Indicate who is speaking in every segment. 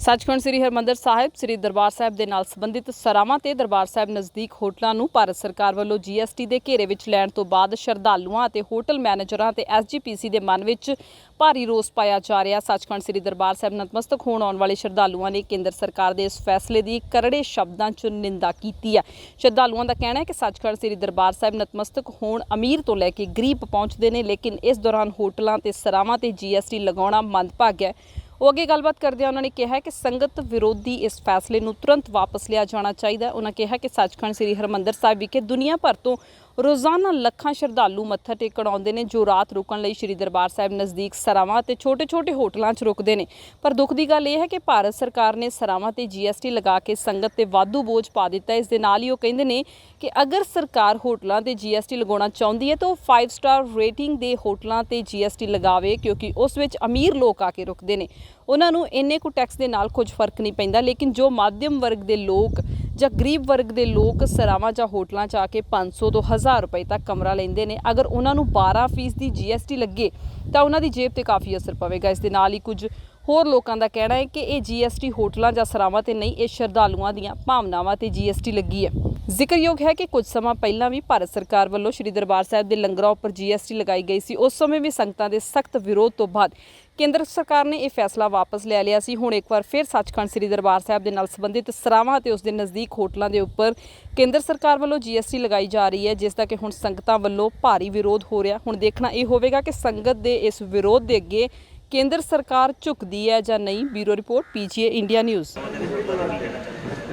Speaker 1: ਸੱਚਖੰਡ ਸ੍ਰੀ ਹਰਿਮੰਦਰ ਸਾਹਿਬ ਸ੍ਰੀ ਦਰਬਾਰ ਸਾਹਿਬ ਦੇ ਨਾਲ ਸੰਬੰਧਿਤ ਸਰਾਵਾਂ ਤੇ ਦਰਬਾਰ ਸਾਹਿਬ ਨਜ਼ਦੀਕ ਹੋਟਲਾਂ ਨੂੰ ਭਾਰਤ ਸਰਕਾਰ ਵੱਲੋਂ GST ਦੇ ਘੇਰੇ ਵਿੱਚ ਲੈਣ ਤੋਂ ਬਾਅਦ ਸ਼ਰਧਾਲੂਆਂ ਅਤੇ ਹੋਟਲ ਮੈਨੇਜਰਾਂ ਤੇ SGPC ਦੇ ਮਨ ਵਿੱਚ ਭਾਰੀ ਰੋਸ ਪਾਇਆ ਜਾ ਰਿਹਾ। ਸੱਚਖੰਡ ਸ੍ਰੀ ਦਰਬਾਰ ਸਾਹਿਬ ਨਤਮਸਤਕ ਹੋਣ ਆਉਣ ਵਾਲੇ ਸ਼ਰਧਾਲੂਆਂ ਨੇ ਕੇਂਦਰ ਸਰਕਾਰ ਦੇ ਇਸ ਫੈਸਲੇ ਦੀ ਕਰੜੇ ਸ਼ਬਦਾਂ 'ਚ ਨਿੰਦਾ ਕੀਤੀ ਹੈ। ਸ਼ਰਧਾਲੂਆਂ ਦਾ ਕਹਿਣਾ ਹੈ ਕਿ ਸੱਚਖੰਡ ਸ੍ਰੀ ਦਰਬਾਰ ਸਾਹਿਬ ਨਤਮਸਤਕ ਹੋਣ ਅਮੀਰ ਤੋਂ ਲੈ ਕੇ ਗਰੀਬ ਪਹੁੰਚਦੇ ਨੇ, ਲੇਕਿਨ ਇਸ ਦੌਰਾਨ ਹੋਟਲਾਂ ਤੇ ਸਰਾਵਾਂ ਤੇ GST ਲਗਾਉਣਾ ਮੰਦਭਾਗਾ ਹੈ। ਉਹ ਅੱਗੇ ਗੱਲਬਾਤ ਕਰਦਿਆਂ ਉਹਨਾਂ ਨੇ ਕਿਹਾ ਕਿ ਸੰਗਤ ਵਿਰੋਧੀ ਇਸ ਫੈਸਲੇ ਨੂੰ ਤੁਰੰਤ ਵਾਪਸ ਲਿਆ ਜਾਣਾ ਚਾਹੀਦਾ ਹੈ। ਉਹਨਾਂ ਕਿਹਾ ਕਿ ਸੱਚਖੰਡ ਸ੍ਰੀ ਹਰਿਮੰਦਰ ਸਾਹਿਬ ਵਿਖੇ ਦੁਨੀਆ ਭਰ ਤੋਂ ਰੋਜ਼ਾਨਾ ਲੱਖਾਂ ਸ਼ਰਧਾਲੂ ਮੱਥਾ ਟੇਕਣ ਆਉਂਦੇ ਨੇ, ਜੋ ਰਾਤ ਰੁਕਣ ਲਈ ਸ੍ਰੀ ਦਰਬਾਰ ਸਾਹਿਬ ਨਜ਼ਦੀਕ ਸਰਾਵਾਂ ਤੇ ਛੋਟੇ-ਛੋਟੇ ਹੋਟਲਾਂ 'ਚ ਰੁਕਦੇ ਨੇ। ਪਰ ਦੁੱਖ ਦੀ ਗੱਲ ਇਹ ਹੈ ਕਿ ਭਾਰਤ ਸਰਕਾਰ ਨੇ ਸਰਾਵਾਂ ਤੇ GST ਲਗਾ ਕੇ ਸੰਗਤ ਤੇ ਵਾਧੂ ਬੋਝ ਪਾ ਦਿੱਤਾ। ਇਸ ਦੇ ਨਾਲ ਹੀ ਉਹ ਕਹਿੰਦੇ ਨੇ ਕਿ ਅਗਰ ਸਰਕਾਰ ਹੋਟਲਾਂ ਤੇ GST ਲਗਾਉਣਾ ਚਾਹੁੰਦੀ ਹੈ ਤਾਂ ਉਹ 5 ਸਟਾਰ ਰੇਟਿੰਗ ਦੇ ਹੋਟਲਾਂ ਤੇ GST ਲਗਾਵੇ, ਕਿਉਂਕਿ ਉਸ ਵਿੱਚ ਅਮੀਰ ਲੋਕ ਆ ਕੇ ਰੁਕਦੇ ਨੇ। ਉਹਨਾਂ ਨੂੰ ਇੰਨੇ ਕੁ ਟੈਕਸ ਦੇ ਨਾਲ ਕੁਝ ਫਰਕ ਨਹੀਂ ਪੈਂਦਾ, ਲੇਕਿਨ ਜੋ ਮਾਧਿਅਮ ਵਰਗ ਦੇ ਲੋਕ ਜਾਂ ਗਰੀਬ ਵਰਗ ਦੇ ਲੋਕ ਸਰਾਵਾਂ ਜਾਂ ਹੋਟਲਾਂ 'ਚ ਆ ਕੇ 500 ਤੋਂ 1000 ਰੁਪਏ ਤੱਕ ਕਮਰਾ ਲੈਂਦੇ ਨੇ, ਅਗਰ ਉਹਨਾਂ ਨੂੰ 12% ਦੀ GST ਲੱਗੇ ਤਾਂ ਉਹਨਾਂ ਦੀ ਜੇਬ ਤੇ ਕਾਫੀ ਅਸਰ ਪਵੇਗਾ। ਇਸ ਦੇ ਨਾਲ ਹੀ ਕੁਝ ਹੋਰ ਲੋਕਾਂ ਦਾ ਕਹਿਣਾ ਹੈ ਕਿ ਇਹ GST ਹੋਟਲਾਂ ਜਾਂ ਸਰਾਵਾਂ ਤੇ ਨਹੀਂ, ਇਹ ਸ਼ਰਧਾਲੂਆਂ ਦੀਆਂ ਭਾਵਨਾਵਾਂ ਤੇ GST ਲੱਗੀ ਹੈ। ਜ਼ਿਕਰਯੋਗ ਹੈ ਕਿ ਕੁਝ ਸਮਾਂ ਪਹਿਲਾਂ ਵੀ ਭਾਰਤ ਸਰਕਾਰ ਵੱਲੋਂ ਸ੍ਰੀ ਦਰਬਾਰ ਸਾਹਿਬ ਦੇ ਲੰਗਰਾਂ ਉੱਪਰ GST ਲਗਾਈ ਗਈ ਸੀ। ਉਸ ਸਮੇਂ ਵੀ ਸੰਗਤਾਂ ਦੇ ਸਖਤ ਵਿਰੋਧ ਤੋਂ ਬਾਅਦ ਕੇਂਦਰ ਸਰਕਾਰ ਨੇ ਇਹ ਫੈਸਲਾ ਵਾਪਸ ਲੈ ਲਿਆ ਸੀ। ਹੁਣ ਇੱਕ ਵਾਰ ਫਿਰ ਸੱਚਖੰਡ ਸ੍ਰੀ ਦਰਬਾਰ ਸਾਹਿਬ ਦੇ ਨਾਲ ਸੰਬੰਧਿਤ ਸਰਾਵਾਂ ਤੇ ਉਸ ਦੇ ਨਜ਼ਦੀਕ ਹੋਟਲਾਂ ਦੇ ਉੱਪਰ ਕੇਂਦਰ ਸਰਕਾਰ ਵੱਲੋਂ GST ਲਗਾਈ ਜਾ ਰਹੀ ਹੈ, ਜਿਸ ਦਾ ਕਿ ਹੁਣ ਸੰਗਤਾਂ ਵੱਲੋਂ ਭਾਰੀ ਵਿਰੋਧ ਹੋ ਰਿਹਾ। ਹੁਣ ਦੇਖਣਾ ਇਹ ਹੋਵੇਗਾ ਕਿ ਸੰਗਤ ਦੇ ਇਸ ਵਿਰੋਧ ਦੇ ਅੱਗੇ ਕੇਂਦਰ ਸਰਕਾਰ ਝੁਕਦੀ ਹੈ ਜਾਂ ਨਹੀਂ। Bureau report PGA India news.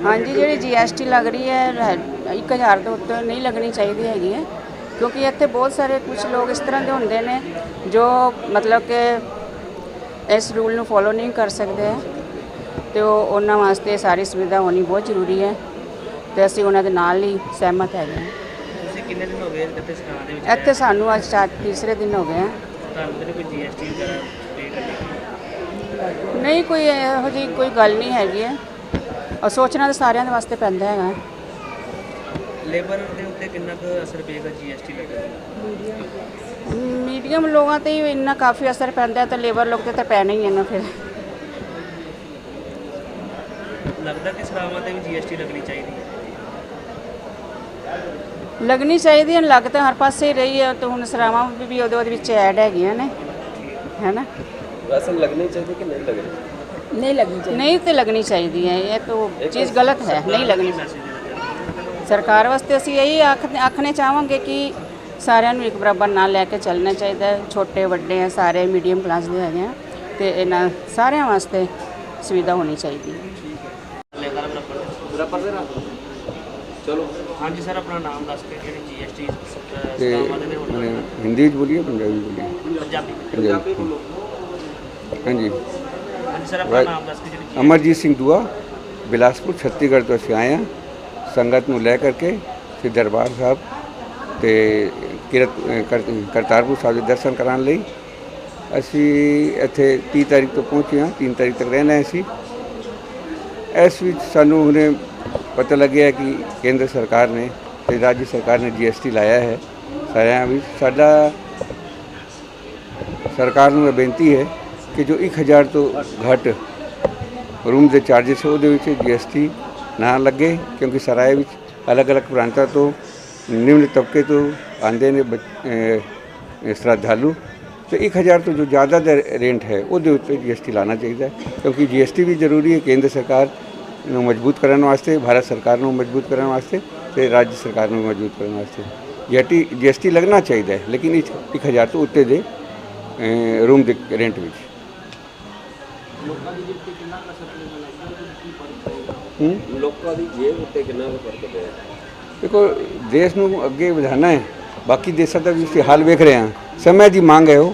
Speaker 2: हाँ जी, जी GST लग रही है 1000 ਤੋਂ ਉੱਤੇ नहीं लगनी चाहिए हैगी है, क्योंकि ਇੱਥੇ बहुत सारे कुछ लोग इस तरह के होंगे ने जो मतलब कि इस रूल ਨੂੰ फॉलो नहीं कर सकते तो ਉਹਨਾਂ ਵਾਸਤੇ ਸਾਰੀ ਸੁਵਿਧਾ ਹੋਣੀ ਬਹੁਤ ਜ਼ਰੂਰੀ ਹੈ ਤੇ ਅਸੀਂ ਉਹਨਾਂ ਦੇ ਨਾਲ ਹੀ ਸਹਿਮਤ ਹੈਗੇ ਹਾਂ।
Speaker 3: ਤੁਸੀਂ ਕਿੰਨੇ ਦਿਨ ਹੋ ਗਏ ਇੱਥੇ ਸਟਾਰ ਦੇ ਵਿੱਚ?
Speaker 2: ਇੱਥੇ ਸਾਨੂੰ ਅੱਜ ਤੀਸਰੇ ਦਿਨ ਹੋ ਗਏ ਆ।
Speaker 3: ਤੁਹਾਨੂੰ ਤੇ ਕੋਈ GST ਵਗੈਰਾ ਪੇ ਕਰਨੀ?
Speaker 2: ਨਹੀਂ, ਕੋਈ ਇਹੋ ਜਿਹੀ ਕੋਈ ਗੱਲ ਨਹੀਂ ਹੈਗੀ ਹੈ, ਔਰ ਸੋਚਣਾ ਤਾਂ ਸਾਰਿਆਂ ਦੇ ਵਾਸਤੇ ਪੈਂਦਾ ਹੈਗਾ।
Speaker 3: ਲੇਬਰ ਦੇ ਉੱਤੇ ਕਿੰਨਾ ਕੁ ਅਸਰ ਪਏਗਾ GST ਲੱਗਣ?
Speaker 2: ਮੀਡੀਅਮ ਲੋਕਾਂ ਤੇ ਹੀ ਇੰਨਾ ਕਾਫੀ ਅਸਰ ਪੈਂਦਾ ਤਾਂ ਲੇਬਰ ਲੋਕ ਤੇ ਤਾਂ ਪੈਣਾ ਹੀ ਹੈ ਨਾ। ਫਿਰ
Speaker 3: ਲੱਗਦਾ ਕਿ ਸਰਾਵਾਂ ਤੇ ਵੀ GST ਲੱਗਣੀ ਚਾਹੀਦੀ ਹੈ?
Speaker 2: ਲੱਗਣੀ ਚਾਹੀਦੀ ਹੈ, ਲੱਗ ਤਾਂ ਹਰ ਪਾਸੇ ਹੀ ਰਹੀ ਹੈ, ਤਾਂ ਹੁਣ ਸਰਾਵਾਂ ਵੀ ਉਹਦੇ ਵਿੱਚ ਐਡ ਹੈਗੀਆਂ ਨੇ, ਹੈ ਨਾ।
Speaker 4: वैसे लगनी चाहिए कि नहीं लगनी?
Speaker 2: नहीं लगनी चाहिए, नहीं तो लगनी चाहिए है, ये तो चीज़ गलत है, नहीं लगनी चाहिए। सरकार वास्ते ਅਸੀਂ यही आखने ਚਾਹਾਂਗੇ कि ਸਾਰਿਆਂ ਨੂੰ ਇੱਕ ਬਰਾਬਰ ਨਾਲ ਲੈ ਕੇ ਚੱਲਣਾ ਚਾਹੀਦਾ ਹੈ। ਛੋਟੇ ਵੱਡੇ ਆ, ਸਾਰੇ ਮੀਡੀਅਮ ਕਲਾਸ ਦੇ ਹੈਗੇ ਆ, ਤੇ ਇਹਨਾਂ ਸਾਰਿਆਂ ਵਾਸਤੇ ਸੁਵਿਧਾ ਹੋਣੀ ਚਾਹੀਦੀ ਹੈ।
Speaker 4: चलो
Speaker 3: हाँ जी सर, अपना नाम दस के जी GST
Speaker 5: हिंदी बोलिए पंजाबी बोलिए?
Speaker 3: पंजाबी
Speaker 5: बोलो। हाँ जी,
Speaker 3: हाँ जी सर, अपना नाम दस के जी।
Speaker 5: अमरजीत सिंह दुआ, बिलासपुर छत्तीसगढ़ तो ਅਸੀਂ ਆਏ ਹਾਂ ਸੰਗਤ ਨੂੰ ਲੈ ਕਰਕੇ ਸ੍ਰੀ ਦਰਬਾਰ ਸਾਹਿਬ ਤੇ ਕਰਤਾਰਪੁਰ ਸਾਹਿਬ ਦੇ ਦਰਸ਼ਨ ਕਰਾਉਣ ਲਈ। ਅਸੀਂ ਇੱਥੇ 30 ਤਾਰੀਖ ਤੋਂ ਪਹੁੰਚੇ ਹਾਂ, 3 ਤਾਰੀਖ ਤੱਕ ਰਹਿਣਾ ਹੈ। ਅਸੀਂ ਇਸ ਵਿੱਚ ਸਾਨੂੰ ਹੁਣੇ ਪਤਾ ਲੱਗਿਆ ਕਿ ਕੇਂਦਰ ਸਰਕਾਰ ਨੇ ਤੇ ਰਾਜ ਸਰਕਾਰ ਨੇ GST ਲਾਇਆ ਹੈ ਸਾਰਿਆਂ ਵਿੱਚ। ਸਾਡਾ ਸਰਕਾਰ ਨੂੰ ਇਹ ਬੇਨਤੀ ਹੈ ਕਿ ਜੋ 1000 ਤੋਂ ਘੱਟ ਰੂਮ ਦੇ ਚਾਰਜਿਸ ਉਹਦੇ ਵਿੱਚ GST ਨਾ ਲੱਗੇ, ਕਿਉਂਕਿ ਸਰਾਏ ਵਿੱਚ ਅਲੱਗ-ਅਲੱਗ ਪ੍ਰਾਂਤਾਂ ਤੋਂ ਨਿਮਨ ਤਬਕੇ ਤੋਂ ਆਉਂਦੇ ਨੇ ਸ਼ਰਧਾਲੂ, ਤੇ 1000 ਤੋਂ ਜੋ ਜ਼ਿਆਦਾ ਦਾ ਰੇਂਟ ਹੈ ਉਹਦੇ ਉੱਤੇ GST ਲਾਉਣਾ ਚਾਹੀਦਾ ਹੈ, ਕਿਉਂਕਿ GST ਵੀ ਜ਼ਰੂਰੀ ਹੈ ਕੇਂਦਰ ਸਰਕਾਰ ਨੂੰ ਮਜ਼ਬੂਤ ਕਰਨ ਵਾਸਤੇ, ਭਾਰਤ ਸਰਕਾਰ ਨੂੰ ਮਜ਼ਬੂਤ ਕਰਨ ਵਾਸਤੇ ਤੇ ਰਾਜ ਸਰਕਾਰ ਨੂੰ ਮਜ਼ਬੂਤ ਕਰਨ ਵਾਸਤੇ GST ਲੱਗਣਾ ਚਾਹੀਦਾ ਹੈ, ਲੇਕਿਨ 1000 ਤੋਂ ਉੱਤੇ ਦੇ ਰੂਮ ਦੇ ਰੈਂਟ ਵਿੱਚ।
Speaker 4: ਲੋਕਾਂ ਦੀ ਜੇਬ ਤੇ ਕਿੰਨਾ ਅਸਰ ਪਏਗਾ? ਲੋਕਾਂ ਦੀ ਜੇਬ ਉੱਤੇ ਕਿੰਨਾ ਫਰਕ ਪਿਆ?
Speaker 5: ਦੇਖੋ, ਦੇਸ਼ ਨੂੰ ਅੱਗੇ ਵਧਾਉਣਾ ਹੈ, ਬਾਕੀ ਦੇਸ਼ਾਂ ਦਾ ਵੀ ਅਸੀਂ ਹਾਲ ਵੇਖ ਰਹੇ ਹਾਂ, ਸਮੇਂ ਦੀ ਮੰਗ ਹੈ ਉਹ।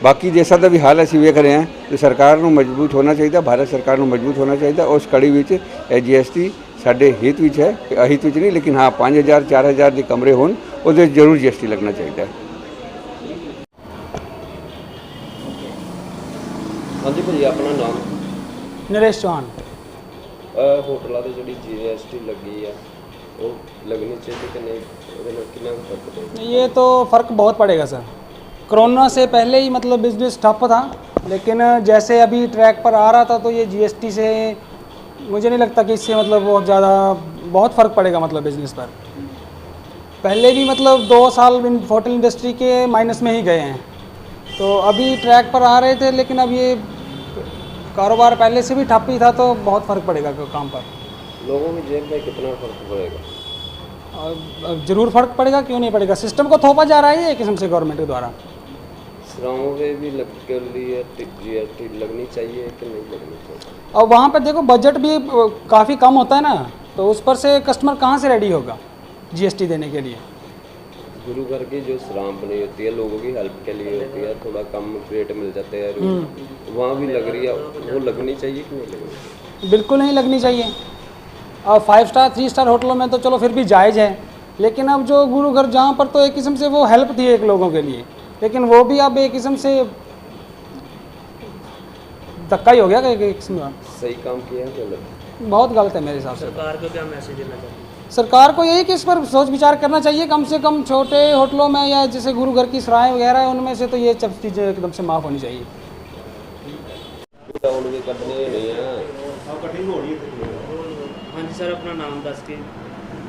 Speaker 5: ਬਾਕੀ ਦੇਸ਼ਾਂ ਦਾ ਵੀ ਹਾਲ ਅਸੀਂ ਵੇਖ ਰਹੇ ਹਾਂ ਤੇ ਸਰਕਾਰ ਨੂੰ ਮਜ਼ਬੂਤ ਹੋਣਾ ਚਾਹੀਦਾ, ਭਾਰਤ ਸਰਕਾਰ ਨੂੰ ਮਜ਼ਬੂਤ ਹੋਣਾ ਚਾਹੀਦਾ। ਉਸ ਕੜੀ ਵਿੱਚ ਇਹ GST ਸਾਡੇ ਹਿੱਤ ਵਿੱਚ ਹੈ, ਅਹਿਤ ਵਿੱਚ ਨਹੀਂ, ਲੇਕਿਨ ਹਾਂ 5000 4000 ਦੇ ਕਮਰੇ ਹੋਣ ਉਹਦੇ ਜ਼ਰੂਰ GST ਲੱਗਣਾ ਚਾਹੀਦਾ ਹੈ।
Speaker 4: हाँ जी भाई, अपना नाम?
Speaker 6: नरेश चौहान।
Speaker 4: होटलों की जी GST लगी है वो लगनी चाहिए कि नहीं? कितना फर्क पड़ेगा?
Speaker 6: ये तो फ़र्क बहुत पड़ेगा सर। कोरोना से पहले ही मतलब बिजनेस ठप था, लेकिन जैसे अभी ट्रैक पर आ रहा था तो ये जीएसटी से मुझे नहीं लगता कि इससे मतलब बहुत फ़र्क पड़ेगा मतलब बिज़नेस पर। पहले भी मतलब 2 साल होटल इंडस्ट्री के माइनस में ही गए हैं, तो अभी ट्रैक पर आ रहे थे, लेकिन अब ये कारोबार पहले से भी ठप ही था, तो बहुत फ़र्क पड़ेगा काम पर।
Speaker 4: लोगों की जेब में कितना फर्क पड़ेगा?
Speaker 6: और ज़रूर फ़र्क पड़ेगा, क्यों नहीं पड़ेगा। सिस्टम को थोपा जा रहा है एक किस्म से गवर्नमेंट के द्वारा।
Speaker 4: श्रमों पे भी के लिए जीएसटी लगनी चाहिए कि नहीं लगनी चाहिए?
Speaker 6: और वहाँ पर देखो बजट भी काफ़ी कम होता है ना, तो उस पर से कस्टमर कहाँ से रेडी होगा जीएसटी देने के लिए।
Speaker 4: गुरु घर की जो श्राम बनी होती है लोगों की हेल्प के लिए होती है, थोड़ा कम रेट मिल जाते हैं, वहाँ भी लग रही है, वो लगनी चाहिए कि नहीं लगनी चाहिए?
Speaker 6: बिल्कुल नहीं लगनी चाहिए। और 5 स्टार 3 स्टार होटलों में तो चलो फिर भी जायज़ है, लेकिन अब जो गुरु घर जहाँ पर तो एक किस्म से वो हेल्प थी एक लोगों के लिए, लेकिन वो भी अब एक किस्म से धक्का ही हो गया एक किस्म का।
Speaker 4: सही काम किया है गलत?
Speaker 6: बहुत गलत है मेरे हिसाब से।
Speaker 3: सरकार को क्या मैसेज देना चाहिए?
Speaker 6: सरकार को यही कि इस पर सोच विचार करना चाहिए, कम से कम छोटे होटलों में या जैसे गुरु घर की सराय वगैरह है उनमें से तो ये सब चीज़ें एकदम से माफ़ होनी चाहिए।
Speaker 4: उनकी कंपनी नहीं है।
Speaker 3: हाँ जी सर, अपना नाम दस के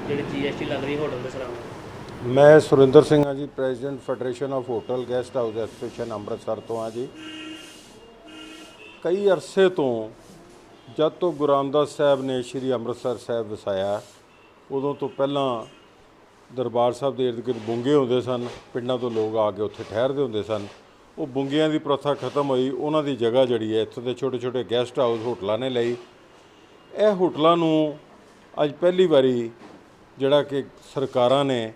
Speaker 3: ਜਿਹੜੀ जीएसटी लग रही होटल ਦੇ ਸਰਾਵਾਂ।
Speaker 7: मैं सुरिंदर सिंह हाँ जी, president federation of hotel guest house association Amritsar ਤੋਂ हाँ जी। कई अरसे तो जब तो गुरु रामदास साहब ने श्री ਅੰਮ੍ਰਿਤਸਰ ਸਾਹਿਬ ਵਸਾਇਆ, ਉਦੋਂ ਤੋਂ ਪਹਿਲਾਂ ਦਰਬਾਰ ਸਾਹਿਬ ਦੇ ਇਰਦ ਗਿਰਦ ਬੁੰਗੇ ਹੁੰਦੇ ਸਨ, ਪਿੰਡਾਂ ਤੋਂ ਲੋਕ ਆ ਕੇ ਉੱਥੇ ਠਹਿਰਦੇ ਹੁੰਦੇ ਸਨ। ਉਹ ਬੁੰਗਿਆਂ ਦੀ ਪ੍ਰਥਾ ਖਤਮ ਹੋਈ, ਉਹਨਾਂ ਦੀ ਜਗ੍ਹਾ ਜਿਹੜੀ ਹੈ ਇੱਥੋਂ ਦੇ ਛੋਟੇ ਛੋਟੇ ਗੈਸਟ ਹਾਊਸ ਹੋਟਲਾਂ ਨੇ ਲਈ। ਇਹ ਹੋਟਲਾਂ ਨੂੰ ਅੱਜ ਪਹਿਲੀ ਵਾਰੀ ਜਿਹੜਾ ਕਿ ਸਰਕਾਰਾਂ ਨੇ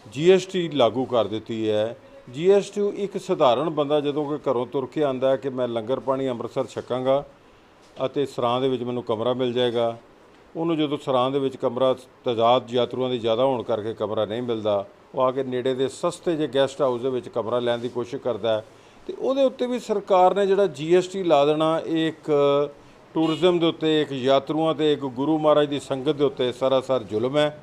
Speaker 7: जीएसटी ਲਾਗੂ ਕਰ ਦਿੱਤੀ ਹੈ। जीएसटी ਇੱਕ ਸਧਾਰਨ ਬੰਦਾ ਜਦੋਂ ਕਿ ਘਰੋਂ ਤੁਰ ਕੇ ਆਉਂਦਾ ਕਿ ਮੈਂ ਲੰਗਰ ਪਾਣੀ ਅੰਮ੍ਰਿਤਸਰ ਛਕਾਂਗਾ ਅਤੇ ਸਰਾਂ ਦੇ ਵਿੱਚ ਮੈਨੂੰ ਕਮਰਾ ਮਿਲ ਜਾਏਗਾ, ਉਹਨੂੰ ਜਦੋਂ ਸਰਾਂ ਦੇ ਵਿੱਚ ਕਮਰਾ ਤਾਦਾਦ ਯਾਤਰੂਆਂ ਦੀ ਜ਼ਿਆਦਾ ਹੋਣ ਕਰਕੇ ਕਮਰਾ ਨਹੀਂ ਮਿਲਦਾ, ਉਹ ਆ ਕੇ ਨੇੜੇ ਦੇ ਸਸਤੇ ਜਿਹੇ ਗੈਸਟ ਹਾਊਸ ਦੇ ਵਿੱਚ ਕਮਰਾ ਲੈਣ ਦੀ ਕੋਸ਼ਿਸ਼ ਕਰਦਾ ਹੈ। ਅਤੇ ਉਹਦੇ ਉੱਤੇ ਵੀ ਸਰਕਾਰ ਨੇ ਜਿਹੜਾ जीएसटी ਲਾ ਦੇਣਾ, ਇਹ ਇੱਕ ਟੂਰਿਜ਼ਮ ਦੇ ਉੱਤੇ, ਇੱਕ ਯਾਤਰੂਆਂ 'ਤੇ, ਇੱਕ ਗੁਰੂ ਮਹਾਰਾਜ ਦੀ ਸੰਗਤ ਦੇ ਉੱਤੇ ਸਰਾਸਰ ਜ਼ੁਲਮ ਹੈ।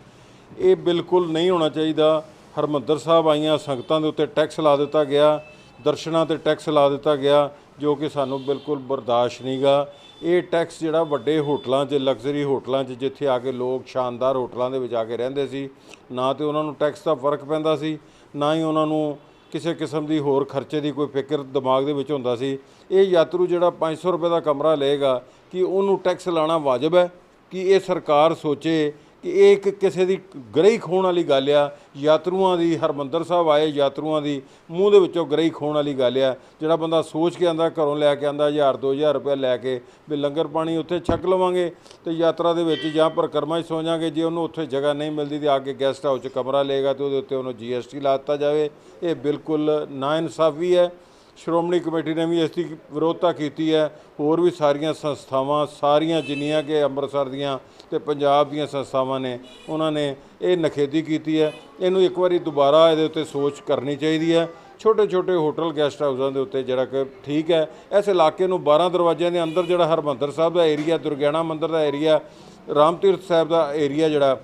Speaker 7: ਇਹ ਬਿਲਕੁਲ ਨਹੀਂ ਹੋਣਾ ਚਾਹੀਦਾ। ਹਰਿਮੰਦਰ ਸਾਹਿਬ ਆਈਆਂ ਸੰਗਤਾਂ ਦੇ ਉੱਤੇ ਟੈਕਸ ਲਾ ਦਿੱਤਾ ਗਿਆ, ਦਰਸ਼ਨਾਂ 'ਤੇ ਟੈਕਸ ਲਾ ਦਿੱਤਾ ਗਿਆ, ਜੋ ਕਿ ਸਾਨੂੰ ਬਿਲਕੁਲ ਬਰਦਾਸ਼ਤ ਨਹੀਂ ਗਾ। ਇਹ ਟੈਕਸ ਜਿਹੜਾ ਵੱਡੇ ਹੋਟਲਾਂ 'ਚ, ਲਗਜ਼ਰੀ ਹੋਟਲਾਂ 'ਚ ਜਿੱਥੇ ਆ ਕੇ ਲੋਕ ਸ਼ਾਨਦਾਰ ਹੋਟਲਾਂ ਦੇ ਵਿੱਚ ਆ ਕੇ ਰਹਿੰਦੇ ਸੀ, ਨਾ ਤਾਂ ਉਹਨਾਂ ਨੂੰ ਟੈਕਸ ਦਾ ਫਰਕ ਪੈਂਦਾ ਸੀ, ਨਾ ਹੀ ਉਹਨਾਂ ਨੂੰ ਕਿਸੇ ਕਿਸਮ ਦੀ ਹੋਰ ਖਰਚੇ ਦੀ ਕੋਈ ਫਿਕਰ ਦਿਮਾਗ ਦੇ ਵਿੱਚ ਹੁੰਦਾ ਸੀ। ਇਹ ਯਾਤਰੂ ਜਿਹੜਾ 500 ਰੁਪਏ ਦਾ ਕਮਰਾ ਲਏਗਾ, ਕਿ ਉਹਨੂੰ ਟੈਕਸ ਲਾਉਣਾ ਵਾਜਬ ਹੈ? ਕਿ ਇਹ ਸਰਕਾਰ ਸੋਚੇ ਕਿ ਇਹ ਇੱਕ ਕਿਸੇ ਦੀ ਗਰਹੀ ਖੋਹਣ ਵਾਲੀ ਗੱਲ ਆ। ਯਾਤਰੂਆਂ ਦੀ, ਹਰਿਮੰਦਰ ਸਾਹਿਬ ਆਏ ਯਾਤਰੂਆਂ ਦੀ ਮੂੰਹ ਦੇ ਵਿੱਚੋਂ ਗਰਹੀ ਖੋਹਣ ਵਾਲੀ ਗੱਲ ਆ। ਜਿਹੜਾ ਬੰਦਾ ਸੋਚ ਕੇ ਆਉਂਦਾ, ਘਰੋਂ ਲੈ ਕੇ ਆਉਂਦਾ 1000-2000 ਰੁਪਏ ਲੈ ਕੇ ਵੀ ਲੰਗਰ ਪਾਣੀ ਉੱਥੇ ਛਕ ਲਵਾਂਗੇ ਅਤੇ ਯਾਤਰਾ ਦੇ ਵਿੱਚ ਜਾਂ ਪਰਿਕਰਮਾ 'ਚ ਸੌਂ ਜਾਵਾਂਗੇ, ਜੇ ਉਹਨੂੰ ਉੱਥੇ ਜਗ੍ਹਾ ਨਹੀਂ ਮਿਲਦੀ ਤਾਂ ਆ ਕੇ ਗੈਸਟ ਹਾਊਸ 'ਚ ਕਮਰਾ ਲਏਗਾ ਅਤੇ ਉਹਦੇ ਉੱਤੇ ਉਹਨੂੰ GST ਲਾ ਦਿੱਤਾ ਜਾਵੇ। ਇਹ ਬਿਲਕੁਲ ਨਾਇਨਸਾਫੀ ਹੈ। ਸ਼੍ਰੋਮਣੀ ਕਮੇਟੀ ਨੇ ਵੀ ਇਸ ਦੀ ਵਿਰੋਧਤਾ ਕੀਤੀ ਹੈ। ਹੋਰ ਵੀ ਸਾਰੀਆਂ ਸੰਸਥਾਵਾਂ, ਸਾਰੀਆਂ ਜਿੰਨੀਆਂ ਕਿ ਅੰਮ੍ਰਿਤਸਰ ਦੀਆਂ ਅਤੇ ਪੰਜਾਬ ਦੀਆਂ ਸੰਸਥਾਵਾਂ ਨੇ, ਉਹਨਾਂ ਨੇ ਇਹ ਨਿਖੇਧੀ ਕੀਤੀ ਹੈ। ਇਹਨੂੰ ਇੱਕ ਵਾਰੀ ਦੁਬਾਰਾ ਇਹਦੇ ਉੱਤੇ ਸੋਚ ਕਰਨੀ ਚਾਹੀਦੀ ਹੈ। ਛੋਟੇ ਛੋਟੇ ਹੋਟਲ ਗੈਸਟ ਹਾਊਸਾਂ ਦੇ ਉੱਤੇ ਜਿਹੜਾ ਕਿ ਠੀਕ ਹੈ, ਇਸ ਇਲਾਕੇ ਨੂੰ 12 ਦਰਵਾਜ਼ਿਆਂ ਦੇ ਅੰਦਰ ਜਿਹੜਾ ਹਰਿਮੰਦਰ ਸਾਹਿਬ ਦਾ ਏਰੀਆ, ਦੁਰਗਿਆਣਾ ਮੰਦਿਰ ਦਾ ਏਰੀਆ, ਰਾਮ ਤੀਰਥ ਸਾਹਿਬ ਦਾ ਏਰੀਆ, ਜਿਹੜਾ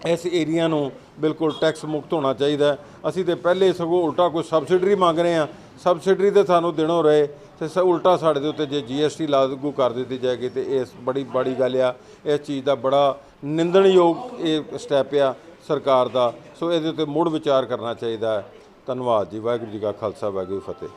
Speaker 7: ਇਸ ਏਰੀਆ ਨੂੰ ਬਿਲਕੁਲ ਟੈਕਸ ਮੁਕਤ ਹੋਣਾ ਚਾਹੀਦਾ। ਅਸੀਂ ਤਾਂ ਪਹਿਲੇ ਸਗੋਂ ਉਲਟਾ ਕੋਈ ਸਬਸਿਡਰੀ ਮੰਗ ਰਹੇ ਹਾਂ। ਸਬਸਿਡਰੀ ਤਾਂ ਸਾਨੂੰ ਦੇਣੋਂ ਰਹੇ ਅਤੇ ਉਲਟਾ ਸਾਡੇ ਦੇ ਉੱਤੇ ਜੇ GST ਲਾਗੂ ਕਰ ਦਿੱਤੀ ਜਾਏਗੀ ਤਾਂ ਇਹ ਬੜੀ ਮਾੜੀ ਗੱਲ ਆ। ਇਸ ਚੀਜ਼ ਦਾ ਬੜਾ ਨਿੰਦਣਯੋਗ ਇਹ ਸਟੈਪ ਆ ਸਰਕਾਰ ਦਾ। ਸੋ ਇਹਦੇ ਉੱਤੇ ਮੁੜ ਵਿਚਾਰ ਕਰਨਾ ਚਾਹੀਦਾ ਹੈ। ਧੰਨਵਾਦ ਜੀ। ਵਾਹਿਗੁਰੂ ਜੀ ਕਾ ਖਾਲਸਾ, ਵਾਹਿਗੁਰੂ ਜੀ ਕੀ ਫਤਿਹ।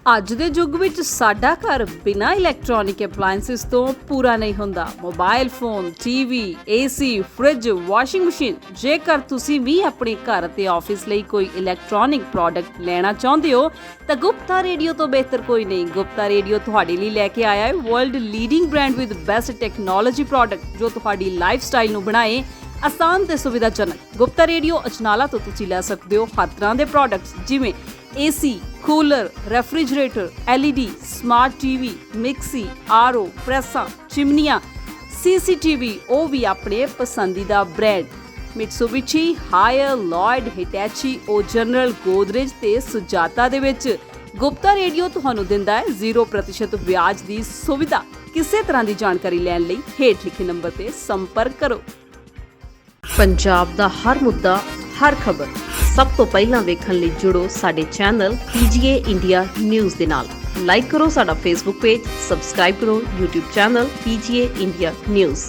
Speaker 1: ਅੱਜ ਦੇ ਯੁੱਗ ਵਿੱਚ ਸਾਡਾ ਘਰ ਬਿਨਾਂ ਇਲੈਕਟ੍ਰੋਨਿਕ ਐਪਲਾਇੰਸਿਸ ਤੋਂ ਪੂਰਾ ਨਹੀਂ ਹੁੰਦਾ। Mobile phone, TV, AC, fridge, washing machine. ਜੇਕਰ ਤੁਸੀਂ ਵੀ ਆਪਣੇ ਘਰ ਅਤੇ ਆਫਿਸ ਲਈ ਕੋਈ ਇਲੈਕਟ੍ਰੋਨਿਕ ਪ੍ਰੋਡਕਟ ਲੈਣਾ ਚਾਹੁੰਦੇ ਹੋ ਤਾਂ ਗੁਪਤਾ ਰੇਡੀਓ ਤੋਂ ਬਿਹਤਰ ਕੋਈ ਨਹੀਂ। ਗੁਪਤਾ ਰੇਡੀਓ ਤੁਹਾਡੇ ਲਈ ਲੈ ਕੇ ਆਇਆ ਹੈ world leading brand with best technology product, ਜੋ ਤੁਹਾਡੀ ਲਾਈਫ ਸਟਾਈਲ ਨੂੰ ਬਣਾਏ ਆਸਾਨ ਤੇ ਸੁਵਿਧਾਜਨਕ। ਗੁਪਤਾ ਰੇਡੀਓ ਅਜਨਾਲਾ ਤੋਂ ਤੁਸੀਂ ਲੈ ਸਕਦੇ ਹੋ ਹਰ ਤਰ੍ਹਾਂ ਦੇ ਪ੍ਰੋਡਕਟਸ, ਜਿਵੇਂ AC, cooler, refrigerator, LED, smart TV, mixie, RO, ਪ੍ਰੈਸਾਂ, ਚਿਮਨੀਆਂ, CCTV, ਉਹ ਵੀ ਆਪਣੇ ਪਸੰਦੀਦਾ ਬ੍ਰਾਂਡ ਮਿਟਸੂਬਿਸ਼ੀ, ਹਾਇਰ, ਲੋਇਡ, ਹਿਟੈਚੀ, ਉਹ ਜਨਰਲ, ਗੋਦਰੇਜ ਤੇ ਸੁਜਾਤਾ ਦੇ ਵਿੱਚ। ਗੁਪਤਾ ਰੇਡੀਓ ਤੁਹਾਨੂੰ ਦਿੰਦਾ ਹੈ 0% ਵਿਆਜ ਦੀ ਸੁਵਿਧਾ। ਕਿਸੇ ਤਰ੍ਹਾਂ ਦੀ ਜਾਣਕਾਰੀ ਲੈਣ ਲਈ ਹੇਠ ਲਿਖੇ ਨੰਬਰ ਤੇ ਸੰਪਰਕ ਕਰੋ। ਪੰਜਾਬ ਦਾ ਹਰ ਮੁੱਦਾ, ਹਰ ਖਬਰ ਸਭ ਤੋਂ ਪਹਿਲਾਂ ਵੇਖਣ ਲਈ ਜੁੜੋ ਸਾਡੇ ਚੈਨਲ PGA ਇੰਡੀਆ ਨਿਊਜ਼ ਦੇ ਨਾਲ। ਲਾਈਕ ਕਰੋ ਸਾਡਾ ਫੇਸਬੁੱਕ ਪੇਜ, ਸਬਸਕ੍ਰਾਈਬ ਕਰੋ YouTube channel PGA India news.